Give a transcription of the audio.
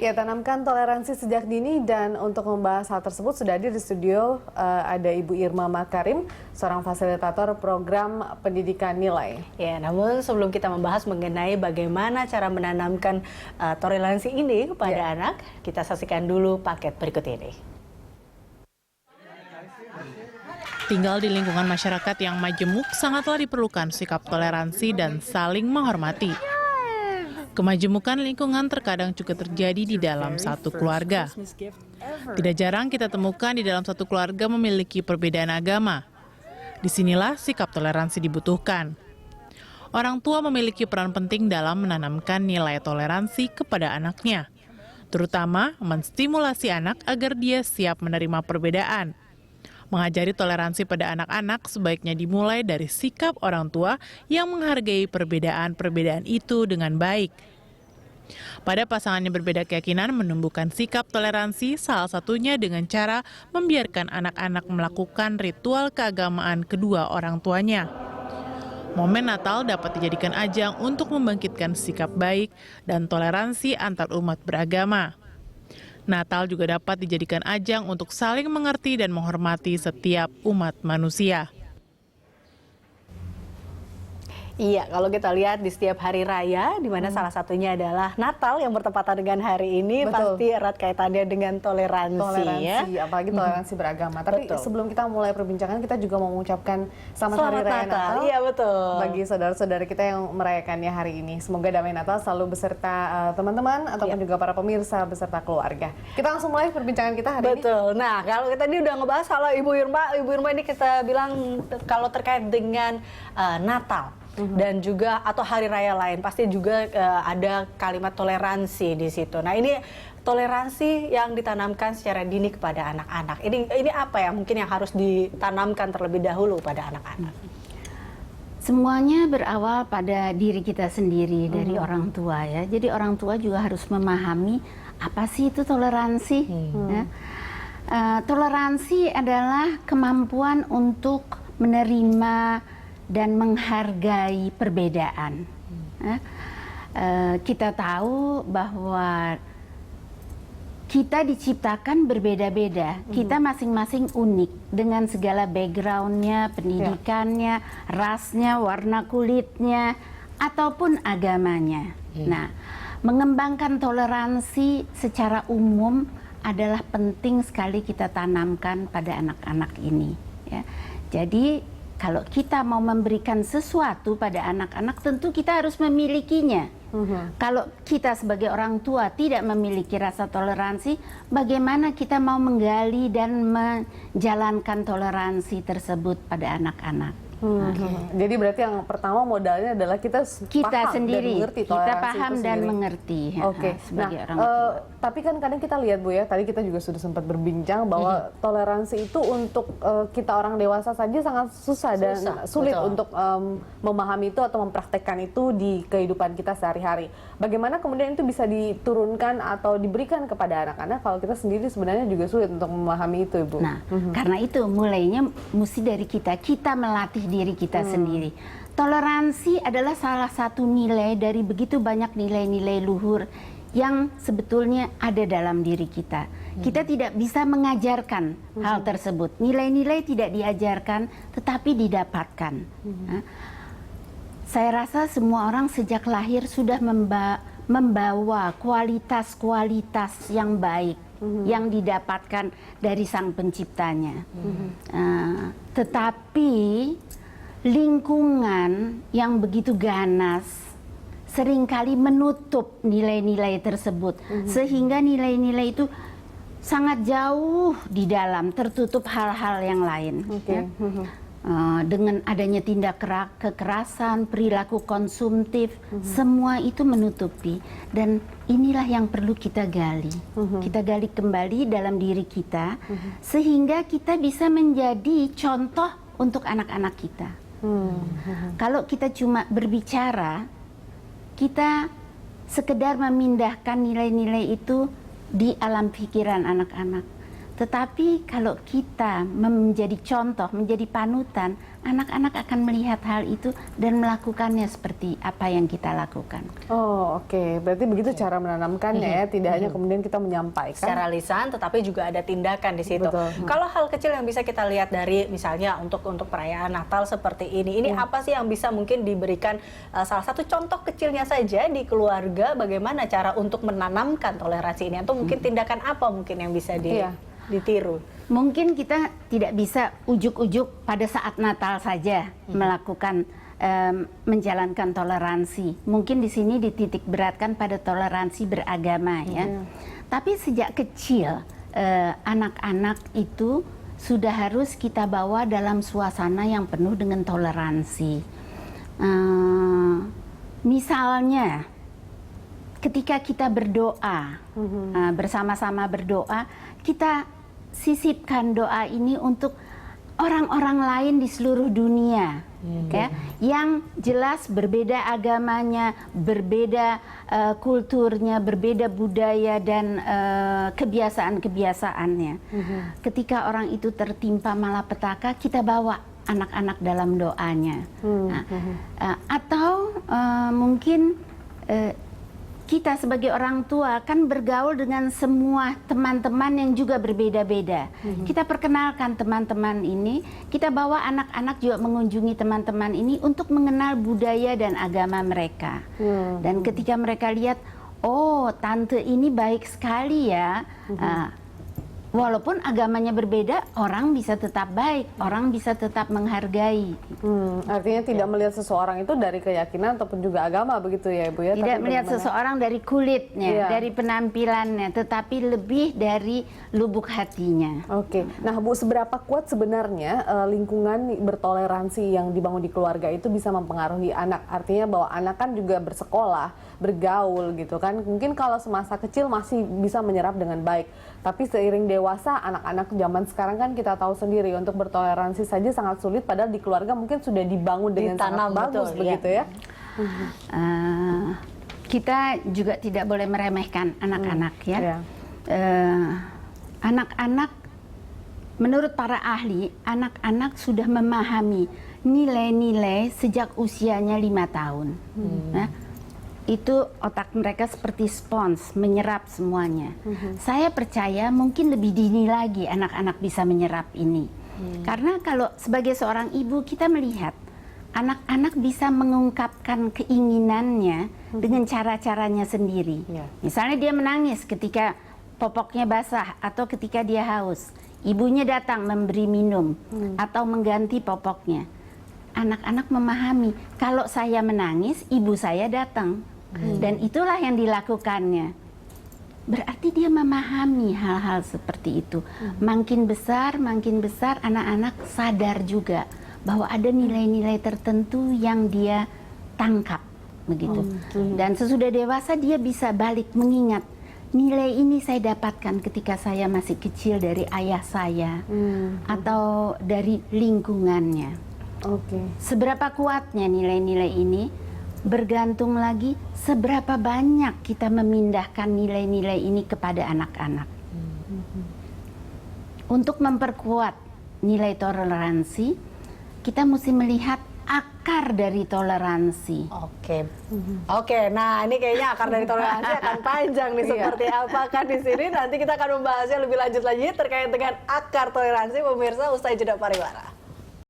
Ya, tanamkan toleransi sejak dini, dan untuk membahas hal tersebut sudah hadir di studio ada Ibu Irma Makarim, seorang fasilitator program pendidikan nilai. Ya, namun sebelum kita membahas mengenai bagaimana cara menanamkan toleransi ini kepada anak, kita saksikan dulu paket berikut ini. Tinggal di lingkungan masyarakat yang majemuk, sangatlah diperlukan sikap toleransi dan saling menghormati. Kemajemukan lingkungan terkadang juga terjadi di dalam satu keluarga. Tidak jarang kita temukan di dalam satu keluarga memiliki perbedaan agama. Disinilah sikap toleransi dibutuhkan. Orang tua memiliki peran penting dalam menanamkan nilai toleransi kepada anaknya, terutama menstimulasi anak agar dia siap menerima perbedaan. Mengajari toleransi pada anak-anak sebaiknya dimulai dari sikap orang tua yang menghargai perbedaan-perbedaan itu dengan baik. Pada pasangan yang berbeda keyakinan, menumbuhkan sikap toleransi salah satunya dengan cara membiarkan anak-anak melakukan ritual keagamaan kedua orang tuanya. Momen Natal dapat dijadikan ajang untuk membangkitkan sikap baik dan toleransi antar umat beragama. Natal juga dapat dijadikan ajang untuk saling mengerti dan menghormati setiap umat manusia. Iya, kalau kita lihat di setiap hari raya, di mana salah satunya adalah Natal yang bertepatan dengan hari ini, pasti erat kaitannya dengan toleransi ya. Apalagi toleransi beragama. Tapi sebelum kita mulai perbincangan, kita juga mau mengucapkan selamat Hari Raya Natal. Iya, betul. Bagi saudara-saudara kita yang merayakannya hari ini. Semoga damai Natal selalu beserta teman-teman ataupun juga para pemirsa beserta keluarga. Kita langsung mulai perbincangan kita hari ini. Betul. Nah, kalau kita ini udah ngebahas kalau Ibu Irma ini kita bilang kalau terkait dengan Natal. Dan juga atau hari raya lain pasti juga ada kalimat toleransi di situ. Nah, ini toleransi yang ditanamkan secara dini kepada anak-anak. Ini apa ya mungkin yang harus ditanamkan terlebih dahulu pada anak-anak? Semuanya berawal pada diri kita sendiri dari orang tua ya. Jadi orang tua juga harus memahami apa sih itu toleransi. Ya. Toleransi adalah kemampuan untuk menerima dan menghargai perbedaan. Kita tahu bahwa kita diciptakan berbeda-beda. Kita masing-masing unik dengan segala backgroundnya, pendidikannya, rasnya, warna kulitnya, ataupun agamanya. Nah, mengembangkan toleransi secara umum adalah penting sekali kita tanamkan pada anak-anak ini. Ya. Jadi kalau kita mau memberikan sesuatu pada anak-anak, tentu kita harus memilikinya. Kalau kita sebagai orang tua tidak memiliki rasa toleransi, bagaimana kita mau menggali dan menjalankan toleransi tersebut pada anak-anak? Jadi berarti yang pertama modalnya adalah kita paham sendiri, dan mengerti kita paham dan sendiri. mengerti. Sebagai orang tua. tua. Tapi kan kadang kita lihat Bu ya, tadi kita juga sudah sempat berbincang bahwa toleransi itu untuk kita orang dewasa saja sangat susah dan sulit untuk memahami itu atau mempraktekkan itu di kehidupan kita sehari-hari. Bagaimana kemudian itu bisa diturunkan atau diberikan kepada anak-anak kalau kita sendiri sebenarnya juga sulit untuk memahami itu, Ibu? Nah, karena itu mulainya mesti dari kita melatih diri kita sendiri. Toleransi adalah salah satu nilai dari begitu banyak nilai-nilai luhur yang sebetulnya ada dalam diri kita. Kita tidak bisa mengajarkan hal tersebut. Nilai-nilai tidak diajarkan, tetapi didapatkan. Saya rasa semua orang sejak lahir sudah membawa kualitas-kualitas yang baik yang didapatkan dari Sang Penciptanya. Tetapi lingkungan yang begitu ganas seringkali menutup nilai-nilai tersebut, sehingga nilai-nilai itu sangat jauh di dalam, tertutup hal-hal yang lain. Dengan adanya tindak kekerasan, perilaku konsumtif, semua itu menutupi. Dan inilah yang perlu kita gali. Kita gali kembali dalam diri kita, sehingga kita bisa menjadi contoh untuk anak-anak kita. Kalau kita cuma berbicara, kita sekedar memindahkan nilai-nilai itu di alam pikiran anak-anak. Tetapi kalau kita menjadi contoh, menjadi panutan, anak-anak akan melihat hal itu dan melakukannya seperti apa yang kita lakukan. Oh, oke. Berarti begitu cara menanamkannya ya, tidak hanya kemudian kita menyampaikan secara lisan, tetapi juga ada tindakan di situ. Betul. Kalau hal kecil yang bisa kita lihat dari misalnya untuk perayaan Natal seperti ini apa sih yang bisa mungkin diberikan salah satu contoh kecilnya saja di keluarga, bagaimana cara untuk menanamkan toleransi ini, atau mungkin tindakan apa mungkin yang bisa ditiru? Mungkin kita tidak bisa ujuk-ujuk pada saat Natal saja melakukan menjalankan toleransi. Mungkin di sini dititik beratkan pada toleransi beragama ya. Tapi sejak kecil anak-anak itu sudah harus kita bawa dalam suasana yang penuh dengan toleransi. Misalnya ketika kita berdoa, bersama-sama berdoa, kita sisipkan doa ini untuk orang-orang lain di seluruh dunia, ya, yang jelas berbeda agamanya, berbeda kulturnya, berbeda budaya dan kebiasaan-kebiasaannya. Ketika orang itu tertimpa malapetaka, kita bawa anak-anak dalam doanya. Atau mungkin kita sebagai orang tua kan bergaul dengan semua teman-teman yang juga berbeda-beda. Kita perkenalkan teman-teman ini, kita bawa anak-anak juga mengunjungi teman-teman ini untuk mengenal budaya dan agama mereka. Dan ketika mereka lihat, oh tante ini baik sekali ya, walaupun agamanya berbeda, orang bisa tetap baik, orang bisa tetap menghargai. Artinya tidak melihat seseorang itu dari keyakinan ataupun juga agama, begitu ya Ibu ya? Tidak melihat seseorang dari kulitnya, dari penampilannya, tetapi lebih dari lubuk hatinya. Oke, nah Bu, seberapa kuat sebenarnya lingkungan bertoleransi yang dibangun di keluarga itu bisa mempengaruhi anak? Artinya bahwa anak kan juga bersekolah, bergaul gitu kan. Mungkin kalau semasa kecil masih bisa menyerap dengan baik, tapi seiring dewasa, anak-anak zaman sekarang kan kita tahu sendiri untuk bertoleransi saja sangat sulit, padahal di keluarga mungkin sudah dibangun dengan sangat bagus, begitu ya. Kita juga tidak boleh meremehkan anak-anak ya. Anak-anak, menurut para ahli, anak-anak sudah memahami nilai-nilai sejak usianya 5 tahun. Itu otak mereka seperti spons, menyerap semuanya. Saya percaya mungkin lebih dini lagi anak-anak bisa menyerap ini. Karena kalau sebagai seorang ibu kita melihat anak-anak bisa mengungkapkan keinginannya dengan cara-caranya sendiri. Misalnya dia menangis ketika popoknya basah atau ketika dia haus. Ibunya datang memberi minum atau mengganti popoknya. Anak-anak memahami, kalau saya menangis, ibu saya datang. Dan itulah yang dilakukannya. Berarti dia memahami hal-hal seperti itu. Makin besar anak-anak sadar juga bahwa ada nilai-nilai tertentu yang dia tangkap, begitu. Dan sesudah dewasa dia bisa balik mengingat, nilai ini saya dapatkan ketika saya masih kecil dari ayah saya atau dari lingkungannya. Seberapa kuatnya nilai-nilai ini bergantung lagi seberapa banyak kita memindahkan nilai-nilai ini kepada anak-anak. Untuk memperkuat nilai toleransi, kita mesti melihat akar dari toleransi. Oke, nah ini kayaknya akar dari toleransi akan panjang nih, seperti apa kan di sini. Nanti kita akan membahasnya lebih lanjut lagi terkait dengan akar toleransi, pemirsa, usai jeda pariwara.